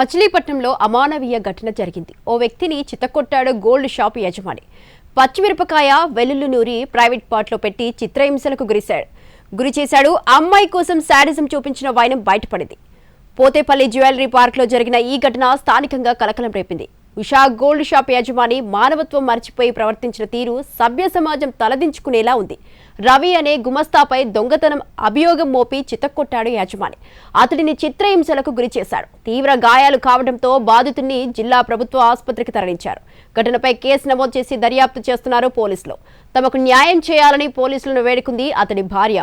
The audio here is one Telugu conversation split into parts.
మచిలీపట్నంలో అమానవీయ ఘటన జరిగింది. ఓ వ్యక్తిని చితకొట్టాడు గోల్డ్ షాప్ యజమాని. పచ్చిమిరపకాయ వెల్లుల్లి నూరి ప్రైవేట్ పార్ట్లో పెట్టి చిత్రహింసలకు గురి చేశాడు. అమ్మాయి కోసం శాడిజం చూపించిన వైనం బయటపడింది. పోతేపల్లి జ్యువెలరీ పార్క్లో జరిగిన ఈ ఘటన స్థానికంగా కలకలం రేపింది. ఉషా గోల్డ్ షాప్ యజమాని మానవత్వం మర్చిపోయి ప్రవర్తించిన తీరు సభ్య సమాజం తలదించుకునేలా ఉంది. రవి అనే గుమస్తాపై దొంగతనం అభియోగం మోపి చితక్కొట్టాడు యజమాని. అతడిని చిత్రహింసలకు గురి చేశాడు. తీవ్ర గాయాలు కావడంతో బాధితుడిని జిల్లా ప్రభుత్వ ఆసుపత్రికి తరలించారు. ఘటనపై కేసు నమోదు చేసి దర్యాప్తు చేస్తున్నారు పోలీసులు. తమకు న్యాయం చేయాలని పోలీసులను వేడుకుంది అతడి భార్య.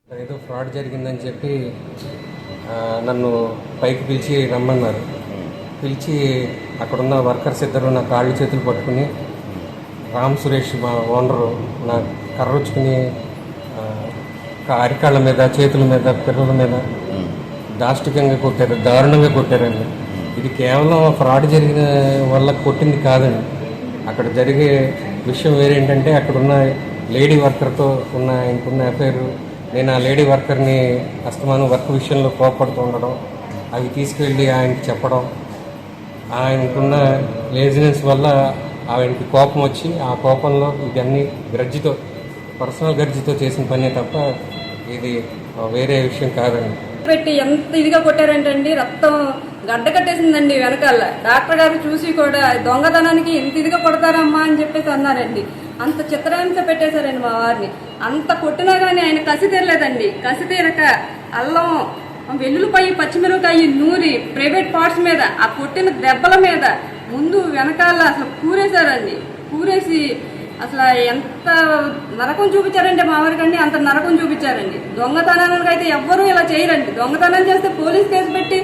ఏదో ఫ్రాడ్ జరిగిందని చెప్పి నన్ను పైకి పిలిచి రమ్మన్నారు. పిలిచి అక్కడున్న వర్కర్స్ ఇద్దరు నా కాళ్ళు చేతులు పట్టుకుని రామ్ సురేష్ మా ఓనరు నా కర్రొచ్చుకుని అరికాళ్ళ మీద, చేతుల మీద, పిల్లల మీద దాష్టికంగా కొట్టారు, దారుణంగా కొట్టారండి. ఇది కేవలం ఫ్రాడ్ జరిగిన వల్ల కొట్టింది కాదండి. అక్కడ జరిగే విషయం వేరేంటంటే అక్కడున్న లేడీ వర్కర్తో ఇంకున్న అఫైర్. నేను ఆ లేడీ వర్కర్ని అస్తమానం వర్క్ విషయంలో కోపడుతూ ఉండడం, అవి తీసుకెళ్ళి ఆయనకి చెప్పడం, ఆయనకున్న లేజినెస్ వల్ల ఆయనకి కోపం వచ్చి ఆ కోపంలో ఇవన్నీ గ్రడ్జితో, పర్సనల్ గ్రడ్జితో చేసిన పనే తప్ప ఇది వేరే విషయం కాదండి. పెట్టి ఎంత ఇదిగా కొట్టారంటండి, రక్తం గడ్డ కట్టేసిందండి వెనకాల. డాక్టర్ గారు చూసి కూడా దొంగతనానికి ఎంత ఇదిగా కొడతారమ్మా అని చెప్పేసి అన్నారండి. అంత చిత్రహింస పెట్టేశారండి మా వారిని. అంత కొట్టినా కానీ ఆయన కసి తీరలేదండి. కసి తీరక అల్లం, వెల్లుల్లిపాయ, పచ్చిమిరపకాయ నూరి ప్రైవేట్ పార్ట్స్ మీద, ఆ కొట్టిన దెబ్బల మీద ముందు వెనకాల అసలు కూరేశారండి. కూరేసి అసలు ఎంత నరకం చూపించారంటే మా వారికండి, అంత నరకం చూపించారండి. దొంగతనానికి అయితే ఎవ్వరూ ఇలా చేయరండి. దొంగతనం చేస్తే పోలీస్ కేసు పెట్టి